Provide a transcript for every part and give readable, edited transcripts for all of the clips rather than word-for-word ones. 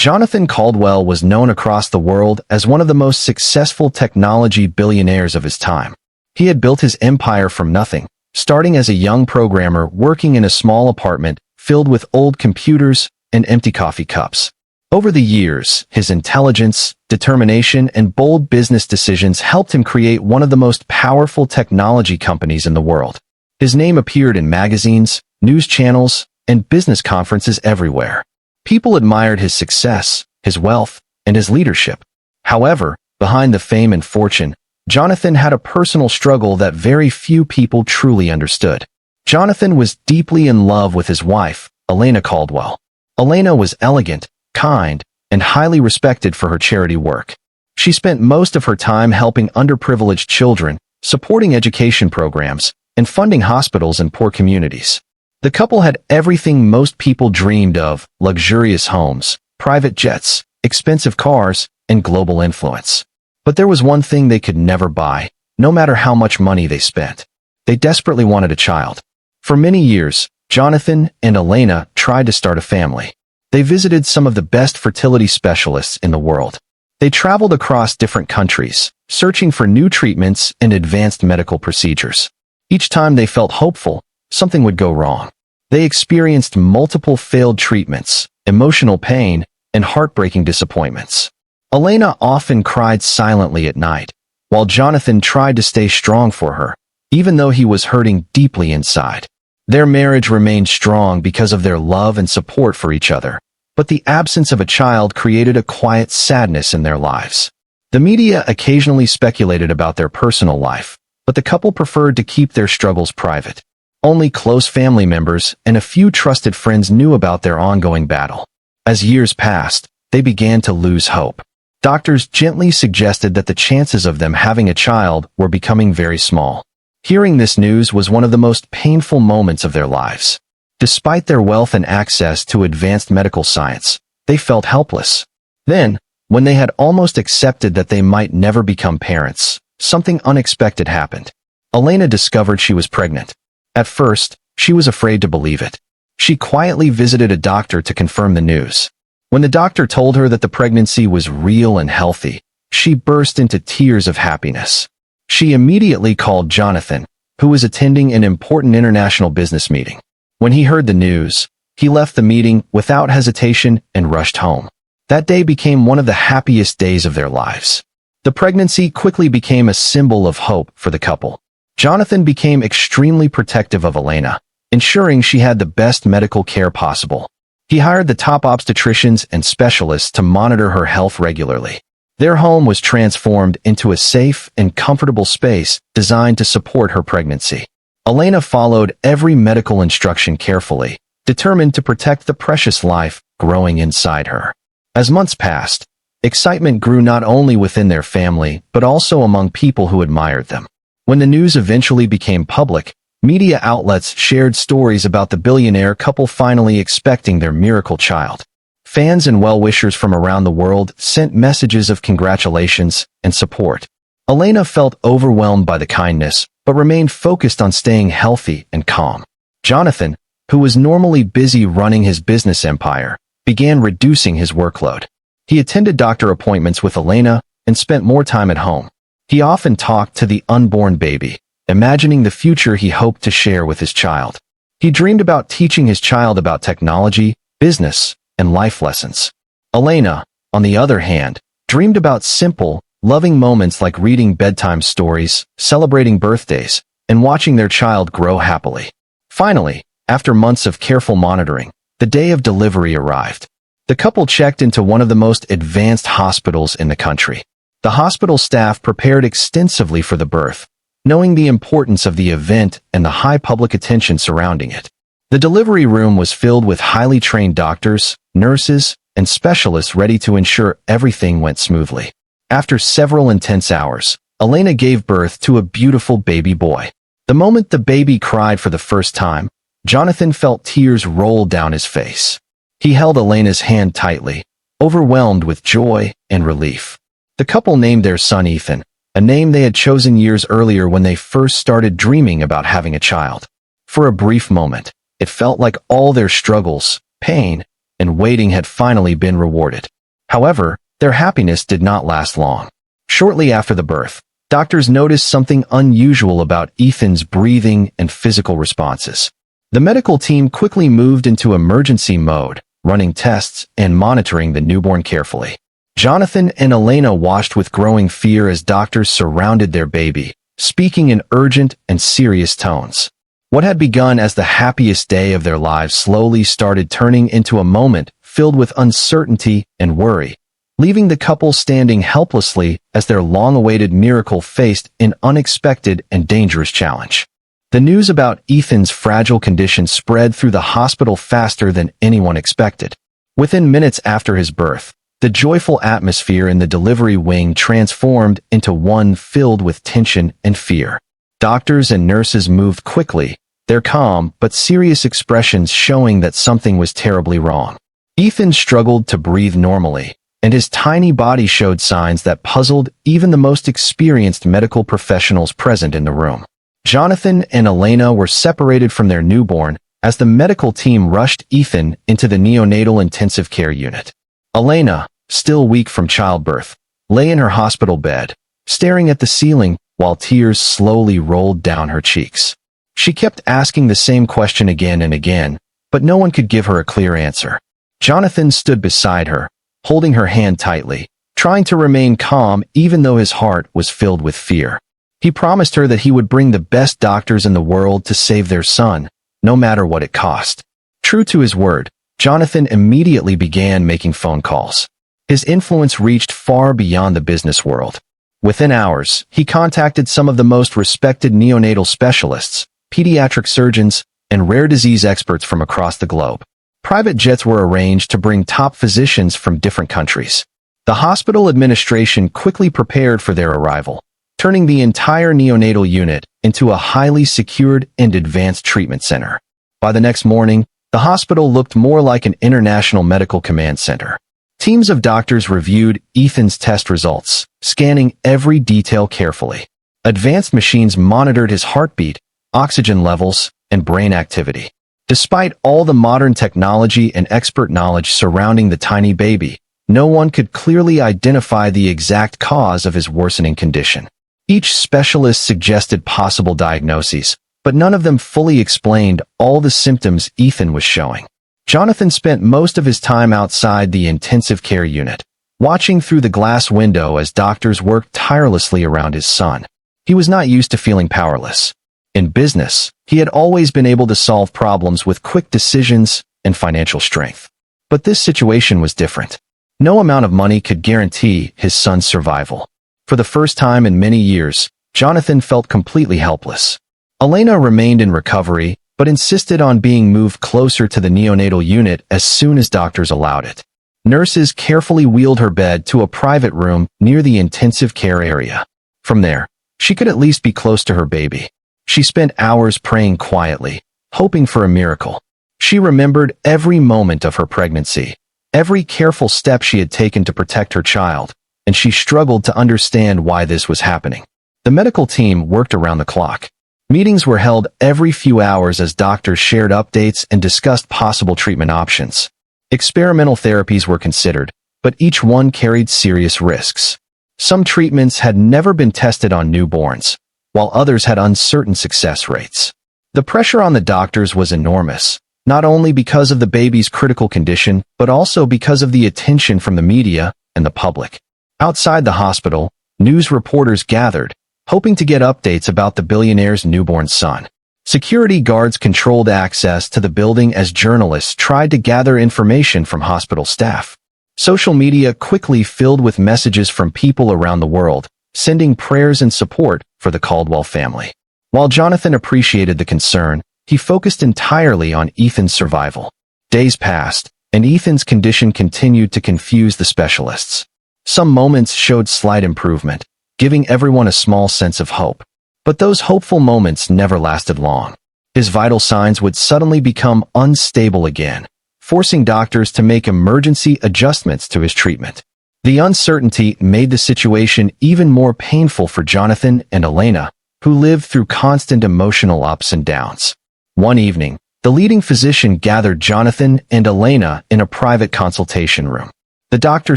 Jonathan Caldwell was known across the world as one of the most successful technology billionaires of his time. He had built his empire from nothing, starting as a young programmer working in a small apartment filled with old computers and empty coffee cups. Over the years, his intelligence, determination, and bold business decisions helped him create one of the most powerful technology companies in the world. His name appeared in magazines, news channels, and business conferences everywhere. People admired his success, his wealth, and his leadership. However, behind the fame and fortune, Jonathan had a personal struggle that very few people truly understood. Jonathan was deeply in love with his wife, Elena Caldwell. Elena was elegant, kind, and highly respected for her charity work. She spent most of her time helping underprivileged children, supporting education programs, and funding hospitals in poor communities. The couple had everything most people dreamed of: luxurious homes, private jets, expensive cars, and global influence. But there was one thing they could never buy, no matter how much money they spent. They desperately wanted a child. For many years, Jonathan and Elena tried to start a family. They visited some of the best fertility specialists in the world. They traveled across different countries, searching for new treatments and advanced medical procedures. Each time they felt hopeful, something would go wrong. They experienced multiple failed treatments, emotional pain, and heartbreaking disappointments. Elena often cried silently at night, while Jonathan tried to stay strong for her, even though he was hurting deeply inside. Their marriage remained strong because of their love and support for each other, but the absence of a child created a quiet sadness in their lives. The media occasionally speculated about their personal life, but the couple preferred to keep their struggles private. Only close family members and a few trusted friends knew about their ongoing battle. As years passed, they began to lose hope. Doctors gently suggested that the chances of them having a child were becoming very small. Hearing this news was one of the most painful moments of their lives. Despite their wealth and access to advanced medical science, they felt helpless. Then, when they had almost accepted that they might never become parents, something unexpected happened. Elena discovered she was pregnant. At first, she was afraid to believe it. She quietly visited a doctor to confirm the news. When the doctor told her that the pregnancy was real and healthy, she burst into tears of happiness. She immediately called Jonathan, who was attending an important international business meeting. When he heard the news, he left the meeting without hesitation and rushed home. That day became one of the happiest days of their lives. The pregnancy quickly became a symbol of hope for the couple. Jonathan became extremely protective of Elena, ensuring she had the best medical care possible. He hired the top obstetricians and specialists to monitor her health regularly. Their home was transformed into a safe and comfortable space designed to support her pregnancy. Elena followed every medical instruction carefully, determined to protect the precious life growing inside her. As months passed, excitement grew not only within their family but also among people who admired them. When the news eventually became public, media outlets shared stories about the billionaire couple finally expecting their miracle child. Fans and well-wishers from around the world sent messages of congratulations and support. Elena felt overwhelmed by the kindness, but remained focused on staying healthy and calm. Jonathan, who was normally busy running his business empire, began reducing his workload. He attended doctor appointments with Elena and spent more time at home. He often talked to the unborn baby, imagining the future he hoped to share with his child. He dreamed about teaching his child about technology, business, and life lessons. Elena, on the other hand, dreamed about simple, loving moments like reading bedtime stories, celebrating birthdays, and watching their child grow happily. Finally, after months of careful monitoring, the day of delivery arrived. The couple checked into one of the most advanced hospitals in the country. The hospital staff prepared extensively for the birth, knowing the importance of the event and the high public attention surrounding it. The delivery room was filled with highly trained doctors, nurses, and specialists ready to ensure everything went smoothly. After several intense hours, Elena gave birth to a beautiful baby boy. The moment the baby cried for the first time, Jonathan felt tears roll down his face. He held Elena's hand tightly, overwhelmed with joy and relief. The couple named their son Ethan, a name they had chosen years earlier when they first started dreaming about having a child. For a brief moment, it felt like all their struggles, pain, and waiting had finally been rewarded. However, their happiness did not last long. Shortly after the birth, doctors noticed something unusual about Ethan's breathing and physical responses. The medical team quickly moved into emergency mode, running tests and monitoring the newborn carefully. Jonathan and Elena watched with growing fear as doctors surrounded their baby, speaking in urgent and serious tones. What had begun as the happiest day of their lives slowly started turning into a moment filled with uncertainty and worry, leaving the couple standing helplessly as their long-awaited miracle faced an unexpected and dangerous challenge. The news about Ethan's fragile condition spread through the hospital faster than anyone expected. Within minutes after his birth, the joyful atmosphere in the delivery wing transformed into one filled with tension and fear. Doctors and nurses moved quickly, their calm but serious expressions showing that something was terribly wrong. Ethan struggled to breathe normally, and his tiny body showed signs that puzzled even the most experienced medical professionals present in the room. Jonathan and Elena were separated from their newborn as the medical team rushed Ethan into the neonatal intensive care unit. Elena, still weak from childbirth, lay in her hospital bed, staring at the ceiling while tears slowly rolled down her cheeks. She kept asking the same question again and again, but no one could give her a clear answer. Jonathan stood beside her, holding her hand tightly, trying to remain calm even though his heart was filled with fear. He promised her that he would bring the best doctors in the world to save their son, no matter what it cost. True to his word, Jonathan immediately began making phone calls. His influence reached far beyond the business world. Within hours, he contacted some of the most respected neonatal specialists, pediatric surgeons, and rare disease experts from across the globe. Private jets were arranged to bring top physicians from different countries. The hospital administration quickly prepared for their arrival, turning the entire neonatal unit into a highly secured and advanced treatment center. By the next morning, the hospital looked more like an international medical command center. Teams of doctors reviewed Ethan's test results, scanning every detail carefully. Advanced machines monitored his heartbeat, oxygen levels, and brain activity. Despite all the modern technology and expert knowledge surrounding the tiny baby, no one could clearly identify the exact cause of his worsening condition. Each specialist suggested possible diagnoses, but none of them fully explained all the symptoms Ethan was showing. Jonathan spent most of his time outside the intensive care unit, watching through the glass window as doctors worked tirelessly around his son. He was not used to feeling powerless. In business, he had always been able to solve problems with quick decisions and financial strength. But this situation was different. No amount of money could guarantee his son's survival. For the first time in many years, Jonathan felt completely helpless. Elena remained in recovery, but insisted on being moved closer to the neonatal unit as soon as doctors allowed it. Nurses carefully wheeled her bed to a private room near the intensive care area. From there, she could at least be close to her baby. She spent hours praying quietly, hoping for a miracle. She remembered every moment of her pregnancy, every careful step she had taken to protect her child, and she struggled to understand why this was happening. The medical team worked around the clock. Meetings were held every few hours as doctors shared updates and discussed possible treatment options. Experimental therapies were considered, but each one carried serious risks. Some treatments had never been tested on newborns, while others had uncertain success rates. The pressure on the doctors was enormous, not only because of the baby's critical condition, but also because of the attention from the media and the public. Outside the hospital, news reporters gathered, hoping to get updates about the billionaire's newborn son. Security guards controlled access to the building as journalists tried to gather information from hospital staff. Social media quickly filled with messages from people around the world, sending prayers and support for the Caldwell family. While Jonathan appreciated the concern, he focused entirely on Ethan's survival. Days passed, and Ethan's condition continued to confuse the specialists. Some moments showed slight improvement, giving everyone a small sense of hope. But those hopeful moments never lasted long. His vital signs would suddenly become unstable again, forcing doctors to make emergency adjustments to his treatment. The uncertainty made the situation even more painful for Jonathan and Elena, who lived through constant emotional ups and downs. One evening, The leading physician gathered Jonathan and Elena in a private consultation room. The doctor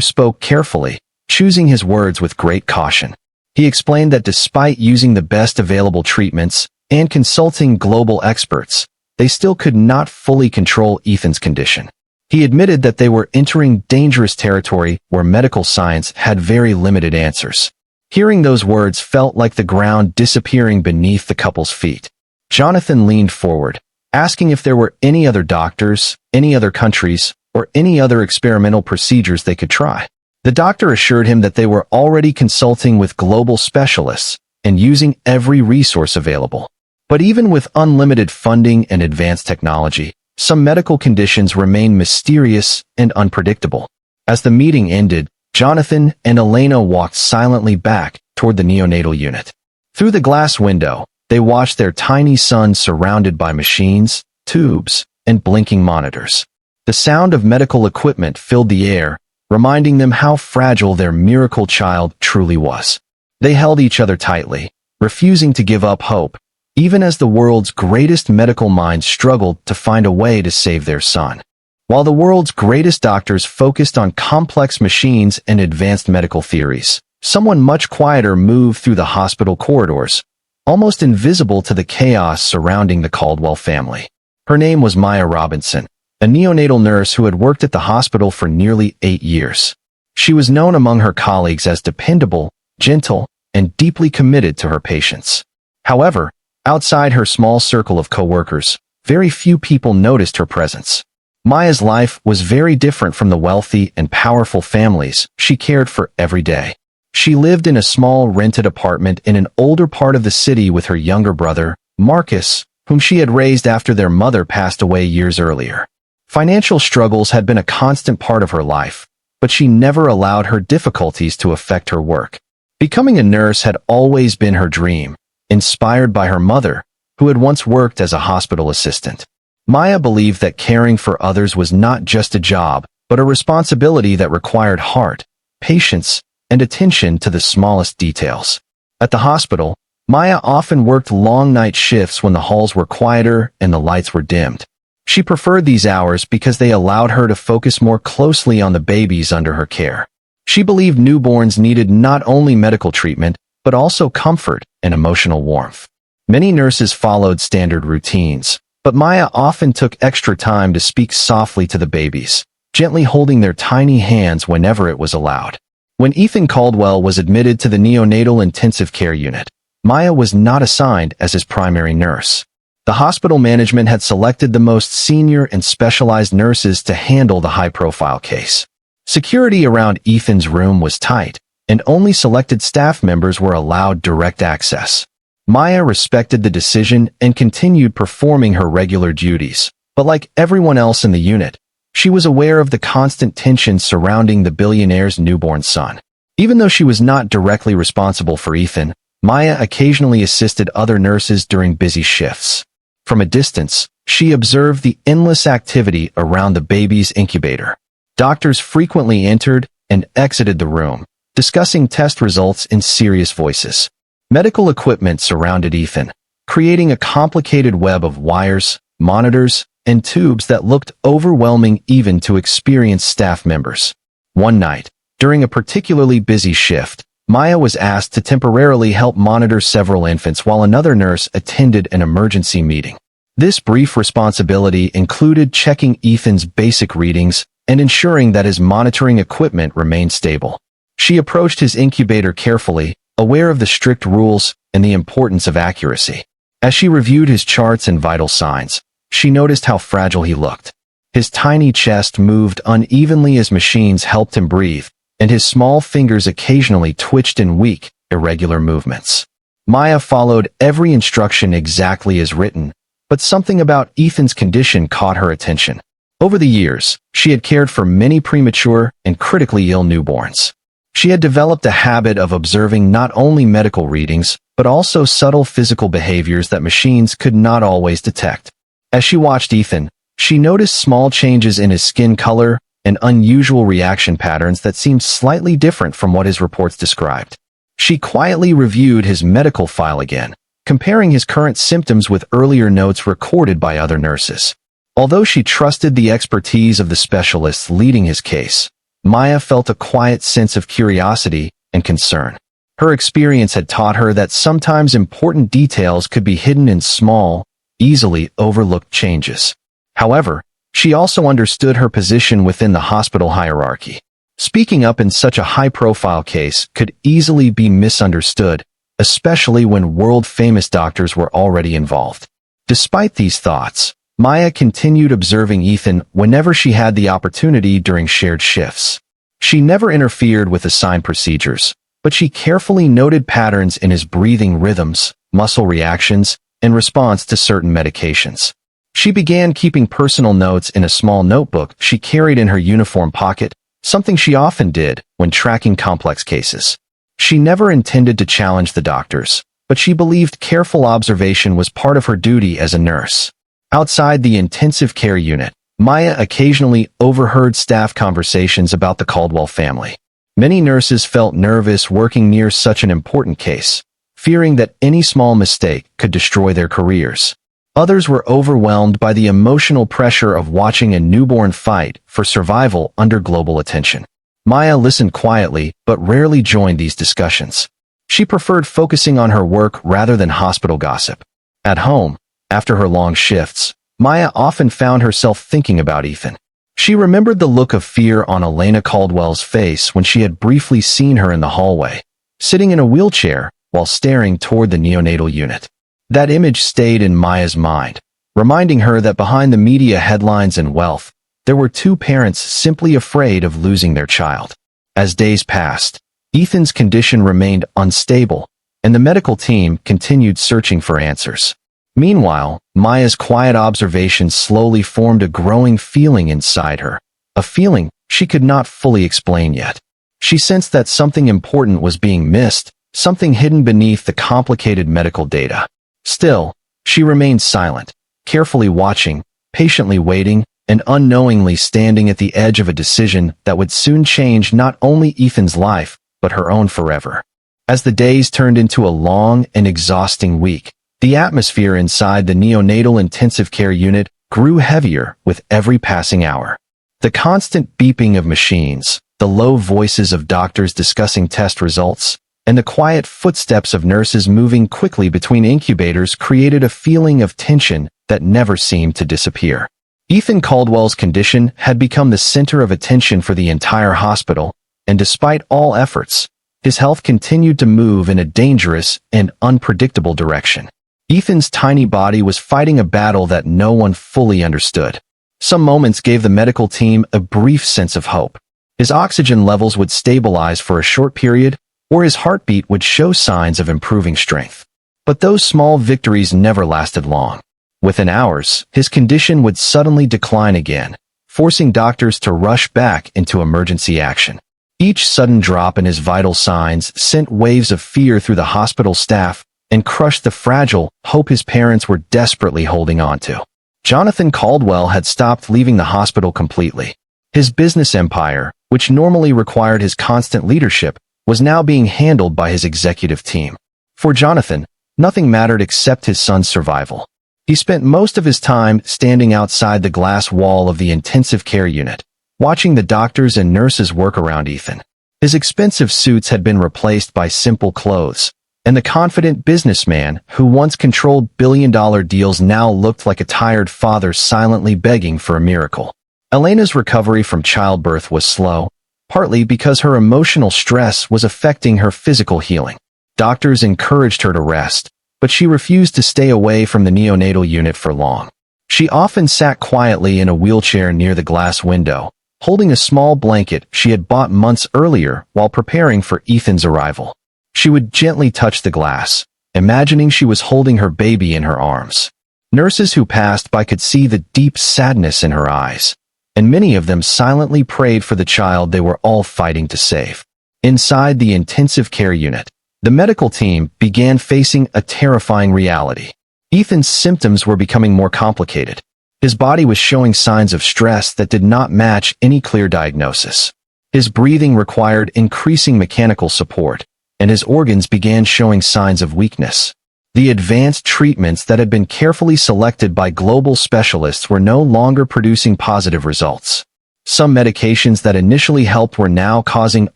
spoke carefully, choosing his words with great caution. He explained that despite using the best available treatments and consulting global experts, they still could not fully control Ethan's condition. He admitted that they were entering dangerous territory where medical science had very limited answers. Hearing those words felt like the ground disappearing beneath the couple's feet. Jonathan leaned forward, asking if there were any other doctors, any other countries, or any other experimental procedures they could try. The doctor assured him that they were already consulting with global specialists and using every resource available. But even with unlimited funding and advanced technology, some medical conditions remain mysterious and unpredictable. As the meeting ended, Jonathan and Elena walked silently back toward the neonatal unit. Through the glass window, they watched their tiny son surrounded by machines, tubes, and blinking monitors. The sound of medical equipment filled the air, reminding them how fragile their miracle child truly was. They held each other tightly, refusing to give up hope, even as the world's greatest medical minds struggled to find a way to save their son. While the world's greatest doctors focused on complex machines and advanced medical theories, someone much quieter moved through the hospital corridors, almost invisible to the chaos surrounding the Caldwell family. Her name was Maya Robinson, a neonatal nurse who had worked at the hospital for nearly 8 years. She was known among her colleagues as dependable, gentle, and deeply committed to her patients. However, outside her small circle of coworkers, very few people noticed her presence. Maya's life was very different from the wealthy and powerful families she cared for every day. She lived in a small rented apartment in an older part of the city with her younger brother, Marcus, whom she had raised after their mother passed away years earlier. Financial struggles had been a constant part of her life, but she never allowed her difficulties to affect her work. Becoming a nurse had always been her dream, inspired by her mother, who had once worked as a hospital assistant. Maya believed that caring for others was not just a job, but a responsibility that required heart, patience, and attention to the smallest details. At the hospital, Maya often worked long night shifts when the halls were quieter and the lights were dimmed. She preferred these hours because they allowed her to focus more closely on the babies under her care. She believed newborns needed not only medical treatment, but also comfort and emotional warmth. Many nurses followed standard routines, but Maya often took extra time to speak softly to the babies, gently holding their tiny hands whenever it was allowed. When Ethan Caldwell was admitted to the neonatal intensive care unit, Maya was not assigned as his primary nurse. The hospital management had selected the most senior and specialized nurses to handle the high-profile case. Security around Ethan's room was tight, and only selected staff members were allowed direct access. Maya respected the decision and continued performing her regular duties, but like everyone else in the unit, she was aware of the constant tension surrounding the billionaire's newborn son. Even though she was not directly responsible for Ethan, Maya occasionally assisted other nurses during busy shifts. From a distance, she observed the endless activity around the baby's incubator. Doctors frequently entered and exited the room, discussing test results in serious voices. Medical equipment surrounded Ethan, creating a complicated web of wires, monitors, and tubes that looked overwhelming even to experienced staff members. One night, during a particularly busy shift, Maya was asked to temporarily help monitor several infants while another nurse attended an emergency meeting. This brief responsibility included checking Ethan's basic readings and ensuring that his monitoring equipment remained stable. She approached his incubator carefully, aware of the strict rules and the importance of accuracy. As she reviewed his charts and vital signs, she noticed how fragile he looked. His tiny chest moved unevenly as machines helped him breathe, and his small fingers occasionally twitched in weak, irregular movements. Maya followed every instruction exactly as written, but something about Ethan's condition caught her attention. Over the years, she had cared for many premature and critically ill newborns. She had developed a habit of observing not only medical readings, but also subtle physical behaviors that machines could not always detect. As she watched Ethan, she noticed small changes in his skin color and unusual reaction patterns that seemed slightly different from what his reports described. She quietly reviewed his medical file again, comparing his current symptoms with earlier notes recorded by other nurses. Although she trusted the expertise of the specialists leading his case, Maya felt a quiet sense of curiosity and concern. Her experience had taught her that sometimes important details could be hidden in small, easily overlooked changes. However, she also understood her position within the hospital hierarchy. Speaking up in such a high-profile case could easily be misunderstood, especially when world-famous doctors were already involved. Despite these thoughts, Maya continued observing Ethan whenever she had the opportunity during shared shifts. She never interfered with assigned procedures, but she carefully noted patterns in his breathing rhythms, muscle reactions, and response to certain medications. She began keeping personal notes in a small notebook she carried in her uniform pocket, something she often did when tracking complex cases. She never intended to challenge the doctors, but she believed careful observation was part of her duty as a nurse. Outside the intensive care unit, Maya occasionally overheard staff conversations about the Caldwell family. Many nurses felt nervous working near such an important case, fearing that any small mistake could destroy their careers. Others were overwhelmed by the emotional pressure of watching a newborn fight for survival under global attention. Maya listened quietly but rarely joined these discussions. She preferred focusing on her work rather than hospital gossip. At home, after her long shifts, Maya often found herself thinking about Ethan. She remembered the look of fear on Elena Caldwell's face when she had briefly seen her in the hallway, sitting in a wheelchair while staring toward the neonatal unit. That image stayed in Maya's mind, reminding her that behind the media headlines and wealth, there were two parents simply afraid of losing their child. As days passed, Ethan's condition remained unstable, and the medical team continued searching for answers. Meanwhile, Maya's quiet observation slowly formed a growing feeling inside her, a feeling she could not fully explain yet. She sensed that something important was being missed, something hidden beneath the complicated medical data. Still, she remained silent, carefully watching, patiently waiting, and unknowingly standing at the edge of a decision that would soon change not only Ethan's life, but her own forever. As the days turned into a long and exhausting week, the atmosphere inside the neonatal intensive care unit grew heavier with every passing hour. The constant beeping of machines, the low voices of doctors discussing test results, and the quiet footsteps of nurses moving quickly between incubators created a feeling of tension that never seemed to disappear. Ethan Caldwell's condition had become the center of attention for the entire hospital, and despite all efforts, his health continued to move in a dangerous and unpredictable direction. Ethan's tiny body was fighting a battle that no one fully understood. Some moments gave the medical team a brief sense of hope. His oxygen levels would stabilize for a short period, or his heartbeat would show signs of improving strength. But those small victories never lasted long. Within hours, his condition would suddenly decline again, forcing doctors to rush back into emergency action. Each sudden drop in his vital signs sent waves of fear through the hospital staff and crushed the fragile hope his parents were desperately holding on to. Jonathan Caldwell had stopped leaving the hospital completely. His business empire, which normally required his constant leadership, was now being handled by his executive team. For Jonathan, nothing mattered except his son's survival. He spent most of his time standing outside the glass wall of the intensive care unit, watching the doctors and nurses work around Ethan. His expensive suits had been replaced by simple clothes, and the confident businessman who once controlled billion-dollar deals now looked like a tired father silently begging for a miracle. Elena's recovery from childbirth was slow, partly because her emotional stress was affecting her physical healing. Doctors encouraged her to rest, but she refused to stay away from the neonatal unit for long. She often sat quietly in a wheelchair near the glass window, holding a small blanket she had bought months earlier while preparing for Ethan's arrival. She would gently touch the glass, imagining she was holding her baby in her arms. Nurses who passed by could see the deep sadness in her eyes, and many of them silently prayed for the child they were all fighting to save. Inside the intensive care unit, the medical team began facing a terrifying reality. Ethan's symptoms were becoming more complicated. His body was showing signs of stress that did not match any clear diagnosis. His breathing required increasing mechanical support, and his organs began showing signs of weakness. The advanced treatments that had been carefully selected by global specialists were no longer producing positive results. Some medications that initially helped were now causing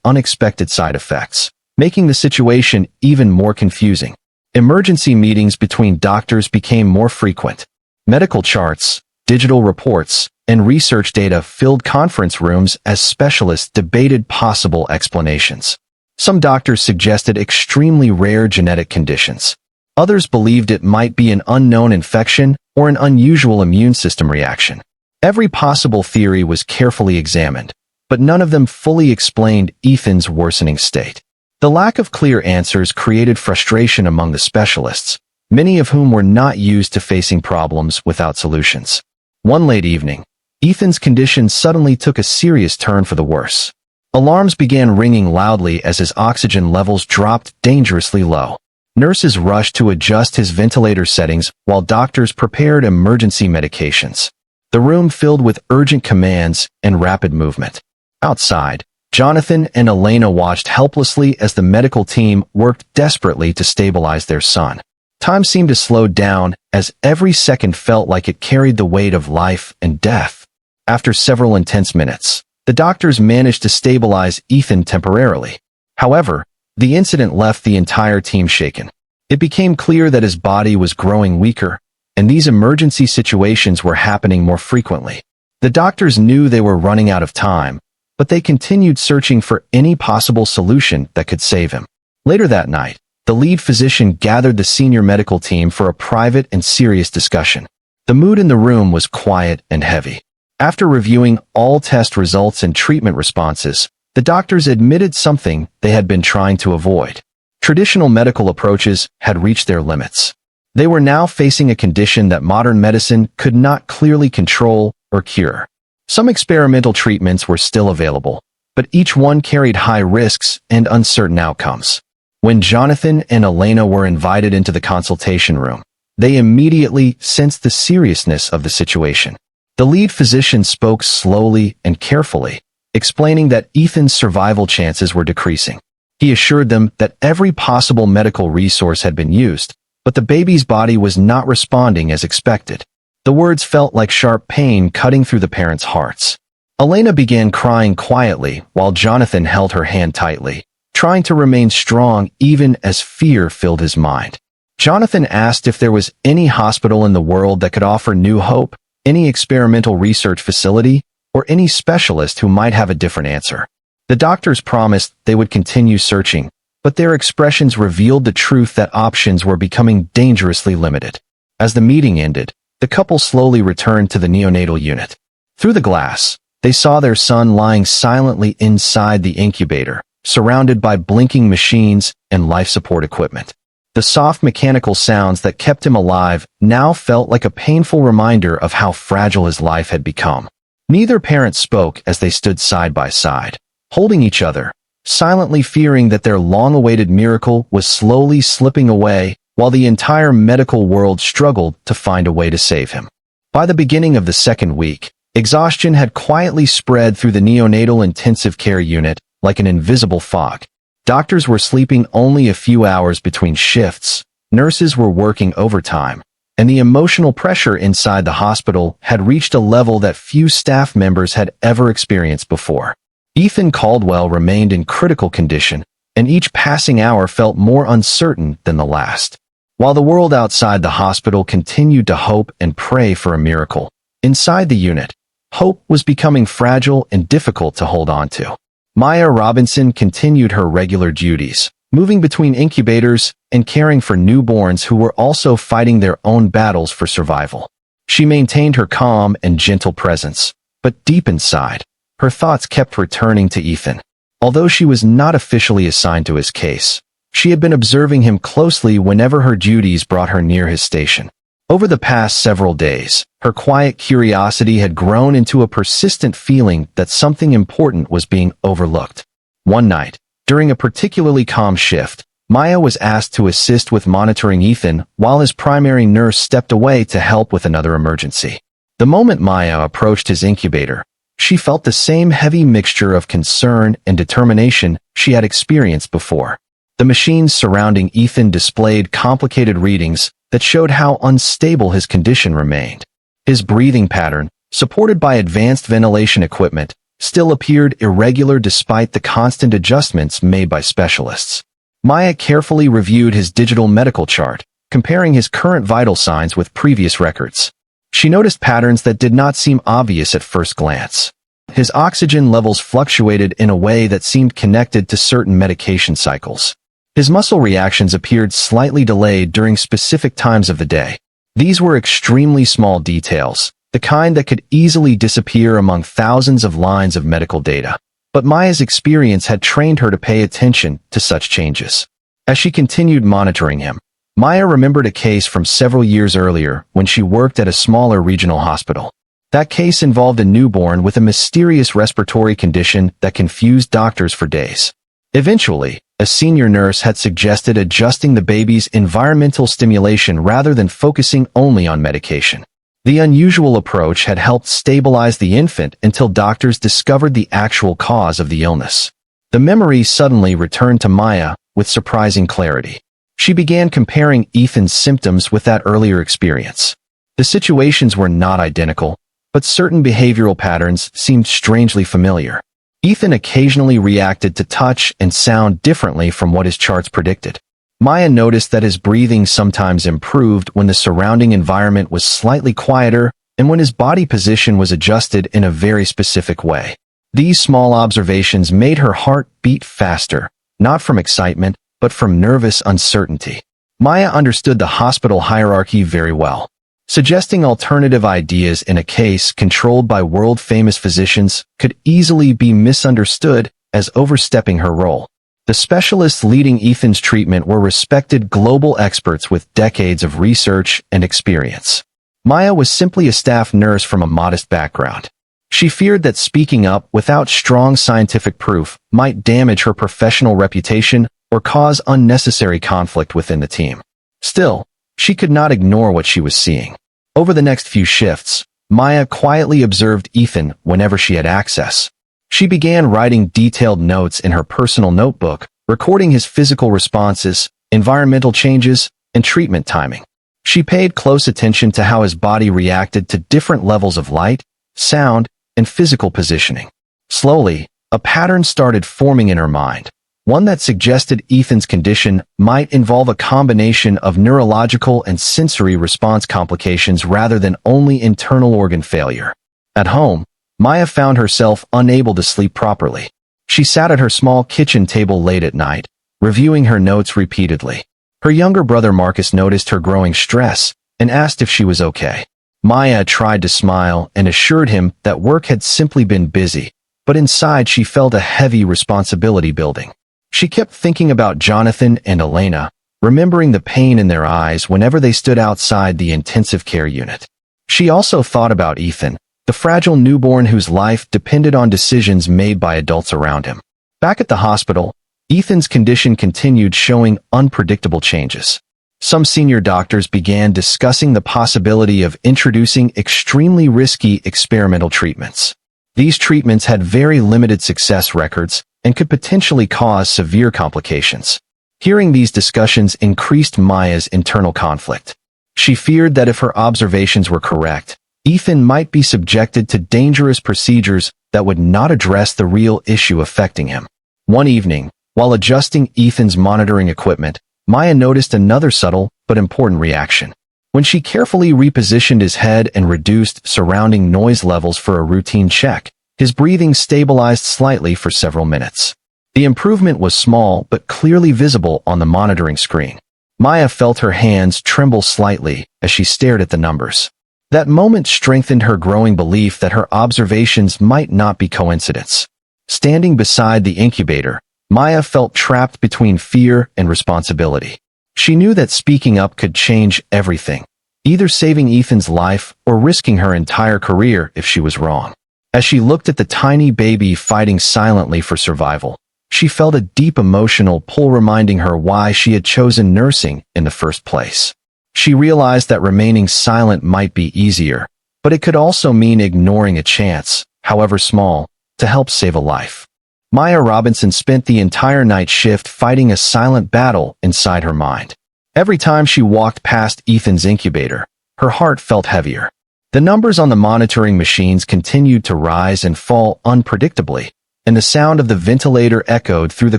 unexpected side effects, making the situation even more confusing. Emergency meetings between doctors became more frequent. Medical charts, digital reports, and research data filled conference rooms as specialists debated possible explanations. Some doctors suggested extremely rare genetic conditions. Others believed it might be an unknown infection or an unusual immune system reaction. Every possible theory was carefully examined, but none of them fully explained Ethan's worsening state. The lack of clear answers created frustration among the specialists, many of whom were not used to facing problems without solutions. One late evening, Ethan's condition suddenly took a serious turn for the worse. Alarms began ringing loudly as his oxygen levels dropped dangerously low. Nurses rushed to adjust his ventilator settings while doctors prepared emergency medications. The room filled with urgent commands and rapid movement. Outside, Jonathan and Elena watched helplessly as the medical team worked desperately to stabilize their son. Time seemed to slow down as every second felt like it carried the weight of life and death. After several intense minutes, the doctors managed to stabilize Ethan temporarily. However, the incident left the entire team shaken. It became clear that his body was growing weaker, and these emergency situations were happening more frequently. The doctors knew they were running out of time, but they continued searching for any possible solution that could save him. Later that night, the lead physician gathered the senior medical team for a private and serious discussion. The mood in the room was quiet and heavy. After reviewing all test results and treatment responses, the doctors admitted something they had been trying to avoid. Traditional medical approaches had reached their limits. They were now facing a condition that modern medicine could not clearly control or cure. Some experimental treatments were still available, but each one carried high risks and uncertain outcomes. When Jonathan and Elena were invited into the consultation room, they immediately sensed the seriousness of the situation. The lead physician spoke slowly and carefully, explaining that Ethan's survival chances were decreasing. He assured them that every possible medical resource had been used, but the baby's body was not responding as expected. The words felt like sharp pain cutting through the parents' hearts. Elena began crying quietly while Jonathan held her hand tightly, trying to remain strong even as fear filled his mind. Jonathan asked if there was any hospital in the world that could offer new hope, any experimental research facility, or any specialist who might have a different answer. The doctors promised they would continue searching, but their expressions revealed the truth that options were becoming dangerously limited. As the meeting ended, the couple slowly returned to the neonatal unit. Through the glass, they saw their son lying silently inside the incubator, surrounded by blinking machines and life support equipment. The soft mechanical sounds that kept him alive now felt like a painful reminder of how fragile his life had become. Neither parent spoke as they stood side by side, holding each other, silently fearing that their long-awaited miracle was slowly slipping away while the entire medical world struggled to find a way to save him. By the beginning of the second week, exhaustion had quietly spread through the neonatal intensive care unit like an invisible fog. Doctors were sleeping only a few hours between shifts, nurses were working overtime, and the emotional pressure inside the hospital had reached a level that few staff members had ever experienced before. Ethan Caldwell remained in critical condition, and each passing hour felt more uncertain than the last. While the world outside the hospital continued to hope and pray for a miracle, inside the unit, hope was becoming fragile and difficult to hold on to. Maya Robinson continued her regular duties, moving between incubators and caring for newborns who were also fighting their own battles for survival. She maintained her calm and gentle presence, but deep inside, her thoughts kept returning to Ethan. Although she was not officially assigned to his case, she had been observing him closely whenever her duties brought her near his station. Over the past several days, her quiet curiosity had grown into a persistent feeling that something important was being overlooked. One night, during a particularly calm shift, Maya was asked to assist with monitoring Ethan while his primary nurse stepped away to help with another emergency. The moment Maya approached his incubator, she felt the same heavy mixture of concern and determination she had experienced before. The machines surrounding Ethan displayed complicated readings that showed how unstable his condition remained. His breathing pattern, supported by advanced ventilation equipment, still appeared irregular despite the constant adjustments made by specialists. Maya carefully reviewed his digital medical chart, comparing his current vital signs with previous records. She noticed patterns that did not seem obvious at first glance. His oxygen levels fluctuated in a way that seemed connected to certain medication cycles. His muscle reactions appeared slightly delayed during specific times of the day. These were extremely small details, the kind that could easily disappear among thousands of lines of medical data. But Maya's experience had trained her to pay attention to such changes. As she continued monitoring him, Maya remembered a case from several years earlier when she worked at a smaller regional hospital. That case involved a newborn with a mysterious respiratory condition that confused doctors for days. Eventually, a senior nurse had suggested adjusting the baby's environmental stimulation rather than focusing only on medication. The unusual approach had helped stabilize the infant until doctors discovered the actual cause of the illness. The memory suddenly returned to Maya with surprising clarity. She began comparing Ethan's symptoms with that earlier experience. The situations were not identical, but certain behavioral patterns seemed strangely familiar. Ethan occasionally reacted to touch and sound differently from what his charts predicted. Maya noticed that his breathing sometimes improved when the surrounding environment was slightly quieter and when his body position was adjusted in a very specific way. These small observations made her heart beat faster, not from excitement, but from nervous uncertainty. Maya understood the hospital hierarchy very well. Suggesting alternative ideas in a case controlled by world-famous physicians could easily be misunderstood as overstepping her role. The specialists leading Ethan's treatment were respected global experts with decades of research and experience. Maya was simply a staff nurse from a modest background. She feared that speaking up without strong scientific proof might damage her professional reputation or cause unnecessary conflict within the team. Still, she could not ignore what she was seeing. Over the next few shifts, Maya quietly observed Ethan whenever she had access. She began writing detailed notes in her personal notebook, recording his physical responses, environmental changes, and treatment timing. She paid close attention to how his body reacted to different levels of light, sound, and physical positioning. Slowly, a pattern started forming in her mind, one that suggested Ethan's condition might involve a combination of neurological and sensory response complications rather than only internal organ failure. At home, Maya found herself unable to sleep properly. She sat at her small kitchen table late at night, reviewing her notes repeatedly. Her younger brother Marcus noticed her growing stress and asked if she was okay. Maya tried to smile and assured him that work had simply been busy, but inside she felt a heavy responsibility building. She kept thinking about Jonathan and Elena, remembering the pain in their eyes whenever they stood outside the intensive care unit. She also thought about Ethan, the fragile newborn whose life depended on decisions made by adults around him. Back at the hospital, Ethan's condition continued showing unpredictable changes. Some senior doctors began discussing the possibility of introducing extremely risky experimental treatments. These treatments had very limited success records and could potentially cause severe complications. Hearing these discussions increased Maya's internal conflict. She feared that if her observations were correct, Ethan might be subjected to dangerous procedures that would not address the real issue affecting him. One evening, while adjusting Ethan's monitoring equipment, Maya noticed another subtle but important reaction. When she carefully repositioned his head and reduced surrounding noise levels for a routine check, his breathing stabilized slightly for several minutes. The improvement was small but clearly visible on the monitoring screen. Maya felt her hands tremble slightly as she stared at the numbers. That moment strengthened her growing belief that her observations might not be coincidence. Standing beside the incubator, Maya felt trapped between fear and responsibility. She knew that speaking up could change everything, either saving Ethan's life or risking her entire career if she was wrong. As she looked at the tiny baby fighting silently for survival, she felt a deep emotional pull reminding her why she had chosen nursing in the first place. She realized that remaining silent might be easier, but it could also mean ignoring a chance, however small, to help save a life. Maya Robinson spent the entire night shift fighting a silent battle inside her mind. Every time she walked past Ethan's incubator, her heart felt heavier. The numbers on the monitoring machines continued to rise and fall unpredictably, and the sound of the ventilator echoed through the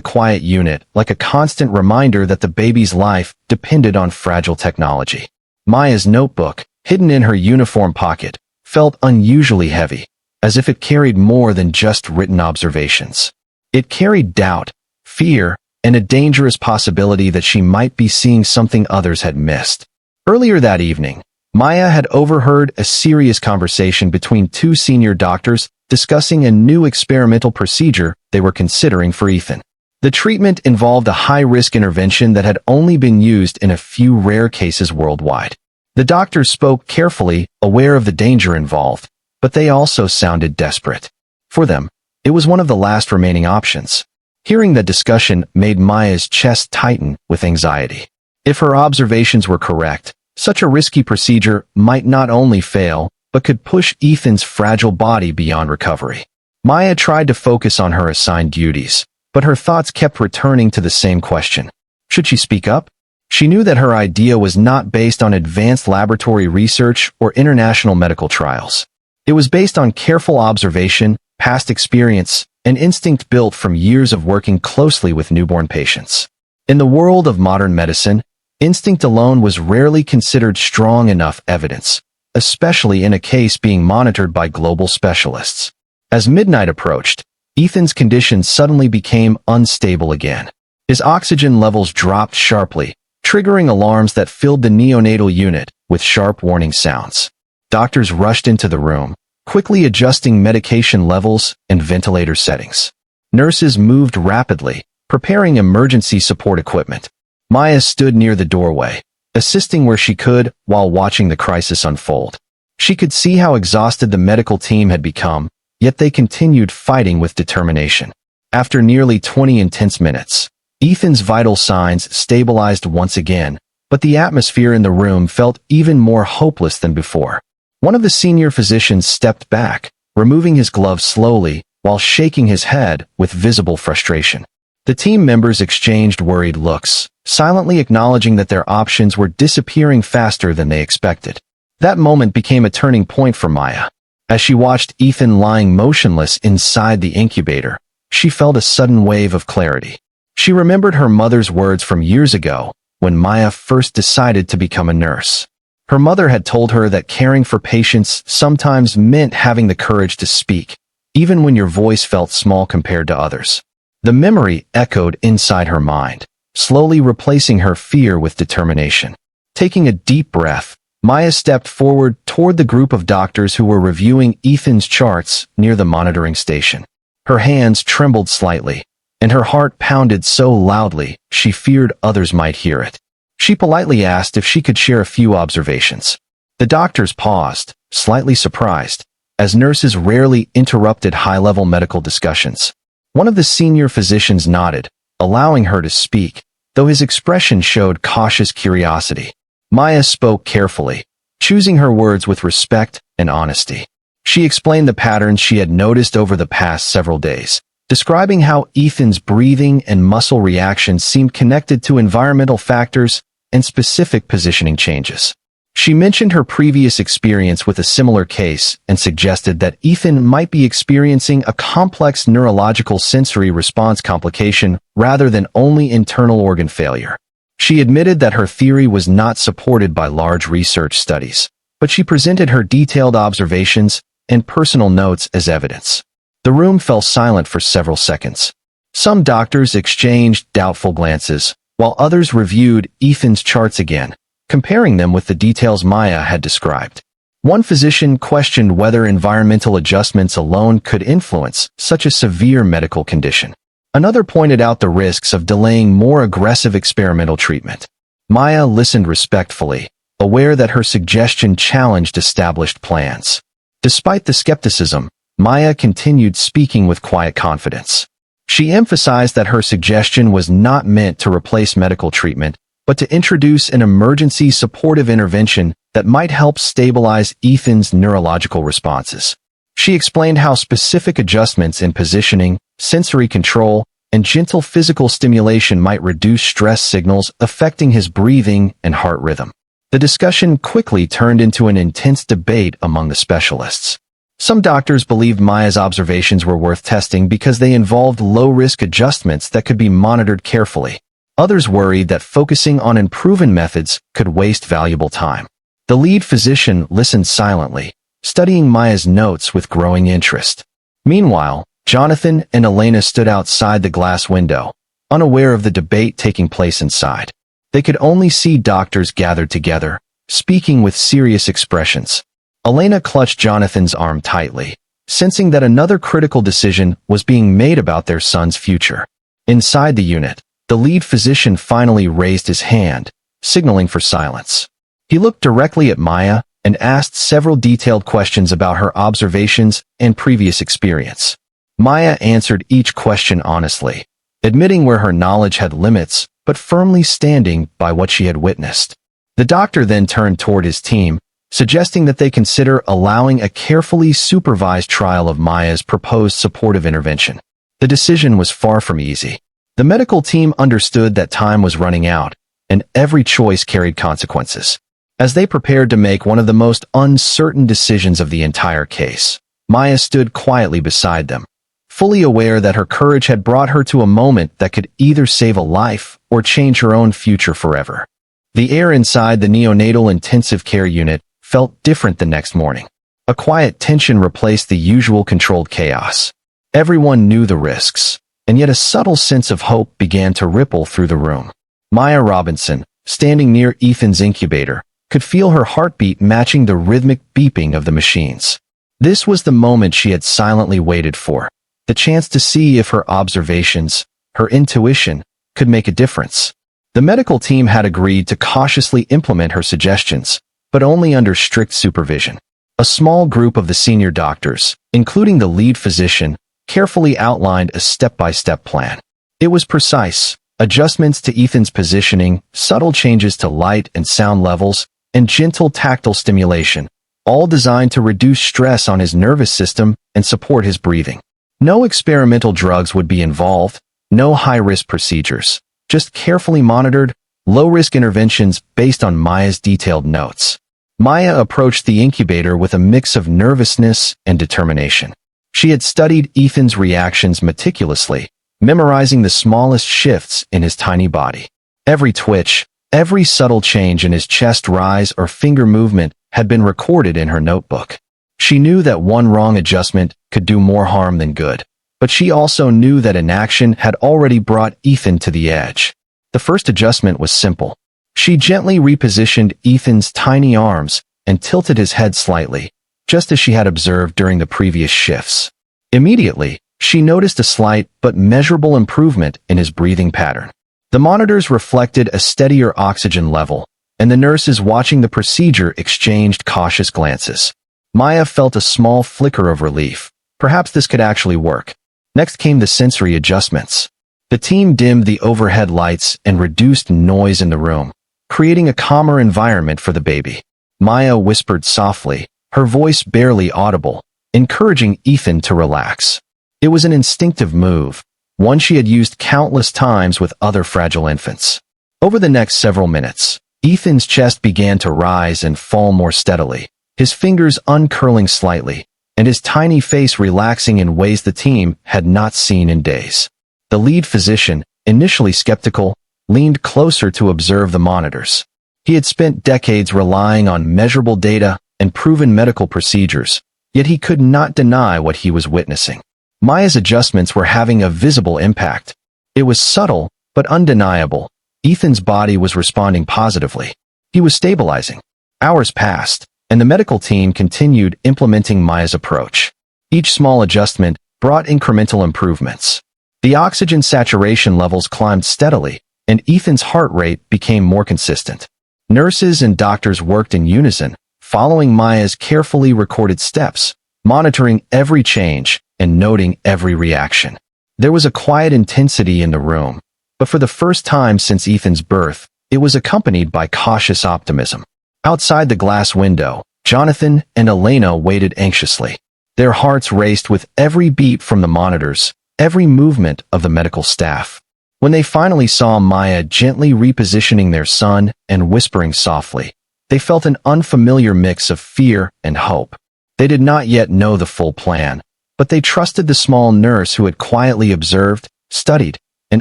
quiet unit like a constant reminder that the baby's life depended on fragile technology. Maya's notebook, hidden in her uniform pocket, felt unusually heavy, as if it carried more than just written observations. It carried doubt, fear, and a dangerous possibility that she might be seeing something others had missed. Earlier that evening, Maya had overheard a serious conversation between two senior doctors discussing a new experimental procedure they were considering for Ethan. The treatment involved a high-risk intervention that had only been used in a few rare cases worldwide. The doctors spoke carefully, aware of the danger involved, but they also sounded desperate. For them, it was one of the last remaining options. Hearing the discussion made Maya's chest tighten with anxiety. If her observations were correct, such a risky procedure might not only fail, but could push Ethan's fragile body beyond recovery. Maya tried to focus on her assigned duties, but her thoughts kept returning to the same question. Should she speak up? She knew that her idea was not based on advanced laboratory research or international medical trials. It was based on careful observation, past experience, and instinct built from years of working closely with newborn patients. In the world of modern medicine, instinct alone was rarely considered strong enough evidence, especially in a case being monitored by global specialists. As midnight approached, Ethan's condition suddenly became unstable again. His oxygen levels dropped sharply, triggering alarms that filled the neonatal unit with sharp warning sounds. Doctors rushed into the room, quickly adjusting medication levels and ventilator settings. Nurses moved rapidly, preparing emergency support equipment. Maya stood near the doorway, assisting where she could while watching the crisis unfold. She could see how exhausted the medical team had become, yet they continued fighting with determination. After nearly 20 intense minutes, Ethan's vital signs stabilized once again, but the atmosphere in the room felt even more hopeless than before. One of the senior physicians stepped back, removing his gloves slowly while shaking his head with visible frustration. The team members exchanged worried looks, silently acknowledging that their options were disappearing faster than they expected. That moment became a turning point for Maya. As she watched Ethan lying motionless inside the incubator, she felt a sudden wave of clarity. She remembered her mother's words from years ago, when Maya first decided to become a nurse. Her mother had told her that caring for patients sometimes meant having the courage to speak, even when your voice felt small compared to others. The memory echoed inside her mind, slowly replacing her fear with determination. Taking a deep breath, Maya stepped forward toward the group of doctors who were reviewing Ethan's charts near the monitoring station. Her hands trembled slightly, and her heart pounded so loudly she feared others might hear it. She politely asked if she could share a few observations. The doctors paused, slightly surprised, as nurses rarely interrupted high-level medical discussions. One of the senior physicians nodded, allowing her to speak, though his expression showed cautious curiosity. Maya spoke carefully, choosing her words with respect and honesty. She explained the patterns she had noticed over the past several days, describing how Ethan's breathing and muscle reactions seemed connected to environmental factors and specific positioning changes. She mentioned her previous experience with a similar case and suggested that Ethan might be experiencing a complex neurological sensory response complication rather than only internal organ failure. She admitted that her theory was not supported by large research studies, but she presented her detailed observations and personal notes as evidence. The room fell silent for several seconds. Some doctors exchanged doubtful glances, while others reviewed Ethan's charts again, comparing them with the details Maya had described. One physician questioned whether environmental adjustments alone could influence such a severe medical condition. Another pointed out the risks of delaying more aggressive experimental treatment. Maya listened respectfully, aware that her suggestion challenged established plans. Despite the skepticism, Maya continued speaking with quiet confidence. She emphasized that her suggestion was not meant to replace medical treatment, but to introduce an emergency supportive intervention that might help stabilize Ethan's neurological responses. She explained how specific adjustments in positioning, sensory control, and gentle physical stimulation might reduce stress signals affecting his breathing and heart rhythm. The discussion quickly turned into an intense debate among the specialists. Some doctors believed Maya's observations were worth testing because they involved low-risk adjustments that could be monitored carefully. Others worried that focusing on unproven methods could waste valuable time. The lead physician listened silently, studying Maya's notes with growing interest. Meanwhile, Jonathan and Elena stood outside the glass window, unaware of the debate taking place inside. They could only see doctors gathered together, speaking with serious expressions. Elena clutched Jonathan's arm tightly, sensing that another critical decision was being made about their son's future. Inside the unit, the lead physician finally raised his hand, signaling for silence. He looked directly at Maya and asked several detailed questions about her observations and previous experience. Maya answered each question honestly, admitting where her knowledge had limits, but firmly standing by what she had witnessed. The doctor then turned toward his team, suggesting that they consider allowing a carefully supervised trial of Maya's proposed supportive intervention. The decision was far from easy. The medical team understood that time was running out, and every choice carried consequences. As they prepared to make one of the most uncertain decisions of the entire case, Maya stood quietly beside them, fully aware that her courage had brought her to a moment that could either save a life or change her own future forever. The air inside the neonatal intensive care unit felt different the next morning. A quiet tension replaced the usual controlled chaos. Everyone knew the risks, and yet a subtle sense of hope began to ripple through the room. Maya Robinson, standing near Ethan's incubator, could feel her heartbeat matching the rhythmic beeping of the machines. This was the moment she had silently waited for, the chance to see if her observations, her intuition, could make a difference. The medical team had agreed to cautiously implement her suggestions, but only under strict supervision. A small group of the senior doctors, including the lead physician, carefully outlined a step-by-step plan. It was precise: adjustments to Ethan's positioning, subtle changes to light and sound levels, and gentle tactile stimulation, all designed to reduce stress on his nervous system and support his breathing. No experimental drugs would be involved, no high-risk procedures, just carefully monitored, low-risk interventions based on Maya's detailed notes. Maya approached the incubator with a mix of nervousness and determination. She had studied Ethan's reactions meticulously, memorizing the smallest shifts in his tiny body. Every twitch, every subtle change in his chest rise or finger movement had been recorded in her notebook. She knew that one wrong adjustment could do more harm than good, but she also knew that inaction had already brought Ethan to the edge. The first adjustment was simple. She gently repositioned Ethan's tiny arms and tilted his head slightly, just as she had observed during the previous shifts. Immediately, she noticed a slight but measurable improvement in his breathing pattern. The monitors reflected a steadier oxygen level, and the nurses watching the procedure exchanged cautious glances. Maya felt a small flicker of relief. Perhaps this could actually work. Next came the sensory adjustments. The team dimmed the overhead lights and reduced noise in the room, creating a calmer environment for the baby. Maya whispered softly, her voice barely audible, encouraging Ethan to relax. It was an instinctive move, one she had used countless times with other fragile infants. Over the next several minutes, Ethan's chest began to rise and fall more steadily, his fingers uncurling slightly, and his tiny face relaxing in ways the team had not seen in days. The lead physician, initially skeptical, leaned closer to observe the monitors. He had spent decades relying on measurable data and proven medical procedures, yet he could not deny what he was witnessing. Maya's adjustments were having a visible impact. It was subtle, but undeniable. Ethan's body was responding positively. He was stabilizing. Hours passed, and the medical team continued implementing Maya's approach. Each small adjustment brought incremental improvements. The oxygen saturation levels climbed steadily, and Ethan's heart rate became more consistent. Nurses and doctors worked in unison, following Maya's carefully recorded steps, monitoring every change and noting every reaction. There was a quiet intensity in the room, but for the first time since Ethan's birth, it was accompanied by cautious optimism. Outside the glass window, Jonathan and Elena waited anxiously. Their hearts raced with every beat from the monitors, every movement of the medical staff. When they finally saw Maya gently repositioning their son and whispering softly, they felt an unfamiliar mix of fear and hope. They did not yet know the full plan, but they trusted the small nurse who had quietly observed, studied, and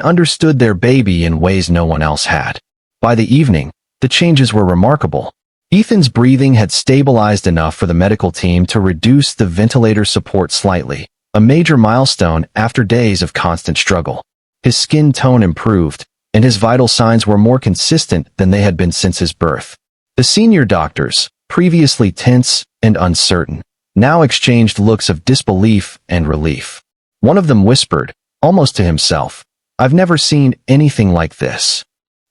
understood their baby in ways no one else had. By the evening, the changes were remarkable. Ethan's breathing had stabilized enough for the medical team to reduce the ventilator support slightly, a major milestone after days of constant struggle. His skin tone improved, and his vital signs were more consistent than they had been since his birth. The senior doctors, previously tense and uncertain, now exchanged looks of disbelief and relief. One of them whispered, almost to himself, "I've never seen anything like this."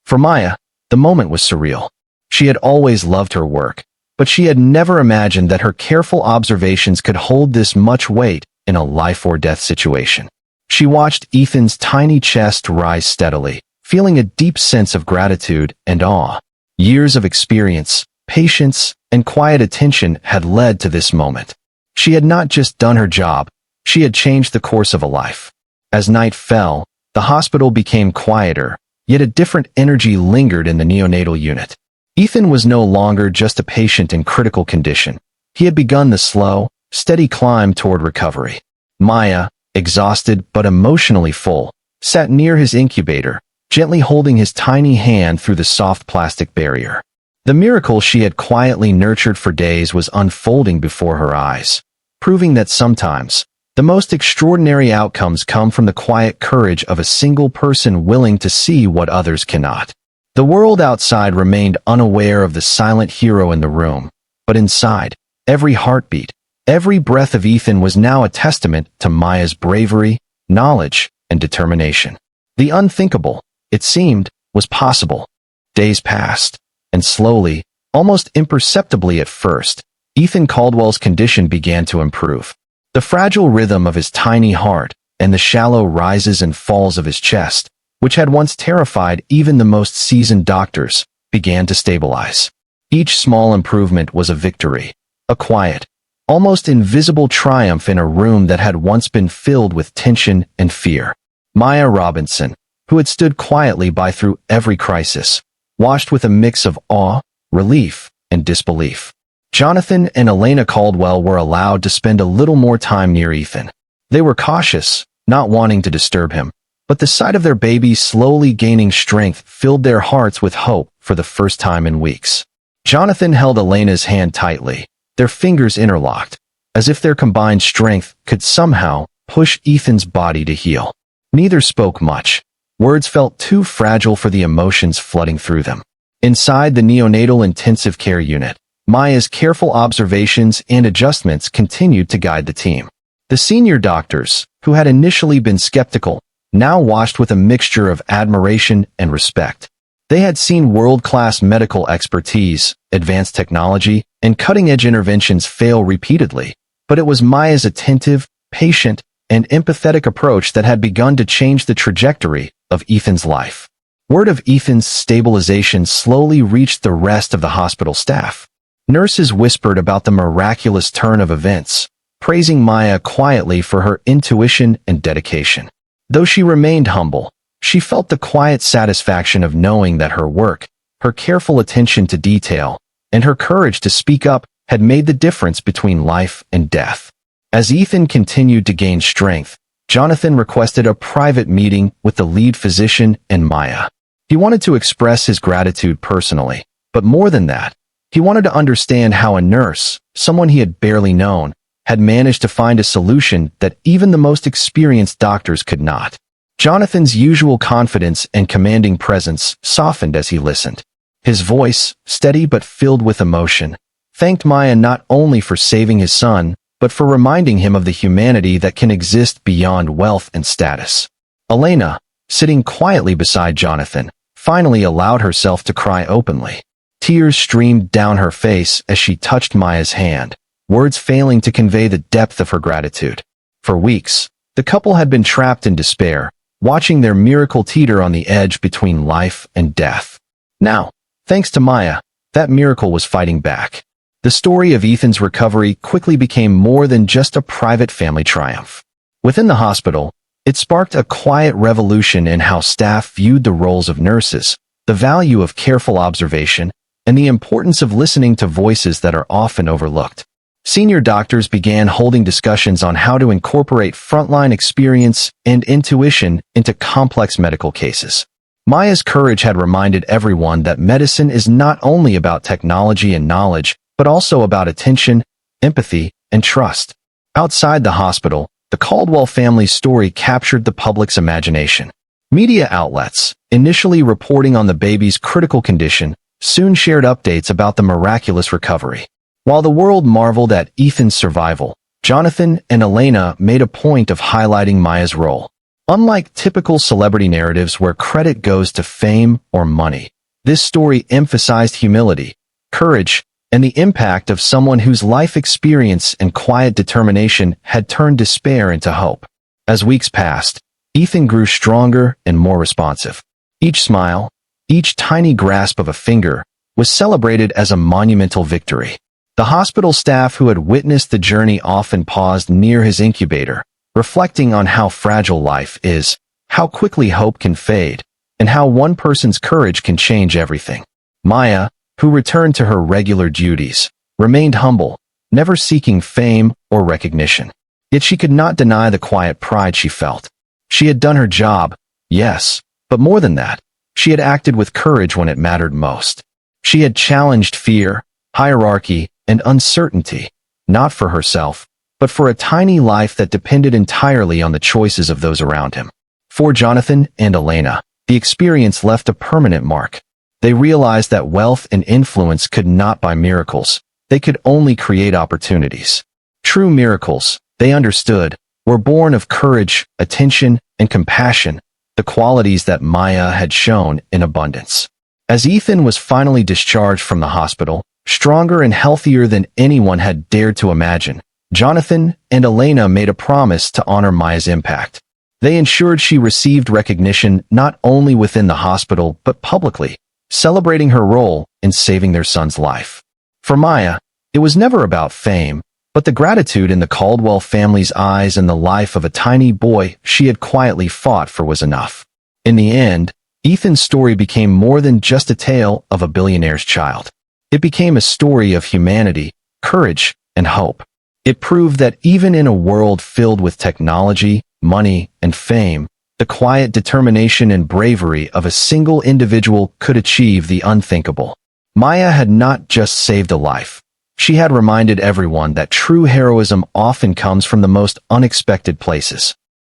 For Maya, the moment was surreal. She had always loved her work, but she had never imagined that her careful observations could hold this much weight in a life-or-death situation. She watched Ethan's tiny chest rise steadily, feeling a deep sense of gratitude and awe. Years of experience, patience, and quiet attention had led to this moment. She had not just done her job, she had changed the course of a life. As night fell, the hospital became quieter, yet a different energy lingered in the neonatal unit. Ethan was no longer just a patient in critical condition. He had begun the slow, steady climb toward recovery. Maya, exhausted but emotionally full, sat near his incubator, gently holding his tiny hand through the soft plastic barrier. The miracle she had quietly nurtured for days was unfolding before her eyes, proving that sometimes, the most extraordinary outcomes come from the quiet courage of a single person willing to see what others cannot. The world outside remained unaware of the silent hero in the room, but inside, every heartbeat, every breath of Ethan was now a testament to Maya's bravery, knowledge, and determination. The unthinkable, it seemed, was possible. Days passed, and slowly, almost imperceptibly at first, Ethan Caldwell's condition began to improve. The fragile rhythm of his tiny heart and the shallow rises and falls of his chest, which had once terrified even the most seasoned doctors, began to stabilize. Each small improvement was a victory, a quiet, almost invisible triumph in a room that had once been filled with tension and fear. Maya Robinson, who had stood quietly by through every crisis, watched with a mix of awe, relief, and disbelief. Jonathan and Elena Caldwell were allowed to spend a little more time near Ethan. They were cautious, not wanting to disturb him, but the sight of their baby slowly gaining strength filled their hearts with hope for the first time in weeks. Jonathan held Elena's hand tightly, their fingers interlocked, as if their combined strength could somehow push Ethan's body to heal. Neither spoke much. Words felt too fragile for the emotions flooding through them. Inside the neonatal intensive care unit, Maya's careful observations and adjustments continued to guide the team. The senior doctors, who had initially been skeptical, now watched with a mixture of admiration and respect. They had seen world-class medical expertise, advanced technology, and cutting-edge interventions fail repeatedly, but it was Maya's attentive, patient, and empathetic approach that had begun to change the trajectory of Ethan's life. Word of Ethan's stabilization slowly reached the rest of the hospital staff. Nurses whispered about the miraculous turn of events, praising Maya quietly for her intuition and dedication. Though she remained humble, she felt the quiet satisfaction of knowing that her work, her careful attention to detail, and her courage to speak up had made the difference between life and death. As Ethan continued to gain strength, Jonathan requested a private meeting with the lead physician and Maya. He wanted to express his gratitude personally, but more than that, he wanted to understand how a nurse, someone he had barely known, had managed to find a solution that even the most experienced doctors could not. Jonathan's usual confidence and commanding presence softened as he listened. His voice, steady but filled with emotion, thanked Maya not only for saving his son, but for reminding him of the humanity that can exist beyond wealth and status. Elena, sitting quietly beside Jonathan, finally allowed herself to cry openly. Tears streamed down her face as she touched Maya's hand, words failing to convey the depth of her gratitude. For weeks, the couple had been trapped in despair, watching their miracle teeter on the edge between life and death. Now, thanks to Maya, that miracle was fighting back. The story of Ethan's recovery quickly became more than just a private family triumph. Within the hospital, It sparked a quiet revolution in how staff viewed the roles of nurses, the value of careful observation, and the importance of listening to voices that are often overlooked. Senior doctors began holding discussions on how to incorporate frontline experience and intuition into complex medical cases. Maya's courage had reminded everyone that medicine is not only about technology and knowledge, but also about attention, empathy, and trust. Outside the hospital, the Caldwell family's story captured the public's imagination. Media outlets, initially reporting on the baby's critical condition, soon shared updates about the miraculous recovery. While the world marveled at Ethan's survival, Jonathan and Elena made a point of highlighting Maya's role. Unlike typical celebrity narratives where credit goes to fame or money, this story emphasized humility, courage, and the impact of someone whose life experience and quiet determination had turned despair into hope. As weeks passed, Ethan grew stronger and more responsive. Each smile, each tiny grasp of a finger, was celebrated as a monumental victory. The hospital staff who had witnessed the journey often paused near his incubator, reflecting on how fragile life is, how quickly hope can fade, and how one person's courage can change everything. Maya, who returned to her regular duties, remained humble, never seeking fame or recognition. Yet she could not deny the quiet pride she felt. She had done her job, yes, but more than that, she had acted with courage when it mattered most. She had challenged fear, hierarchy, and uncertainty, not for herself, but for a tiny life that depended entirely on the choices of those around him. For Jonathan and Elena, the experience left a permanent mark. They realized that wealth and influence could not buy miracles. They could only create opportunities. True miracles, they understood, were born of courage, attention, and compassion, the qualities that Maya had shown in abundance. As Ethan was finally discharged from the hospital, stronger and healthier than anyone had dared to imagine, Jonathan and Elena made a promise to honor Maya's impact. They ensured she received recognition not only within the hospital but publicly, celebrating her role in saving their son's life. For Maya, it was never about fame, but the gratitude in the Caldwell family's eyes and the life of a tiny boy she had quietly fought for was enough. In the end, Ethan's story became more than just a tale of a billionaire's child. It became a story of humanity, courage, and hope. It proved that even in a world filled with technology, money, and fame, the quiet determination and bravery of a single individual could achieve the unthinkable. Maya had not just saved a life. She had reminded everyone that true heroism often comes from the most unexpected places.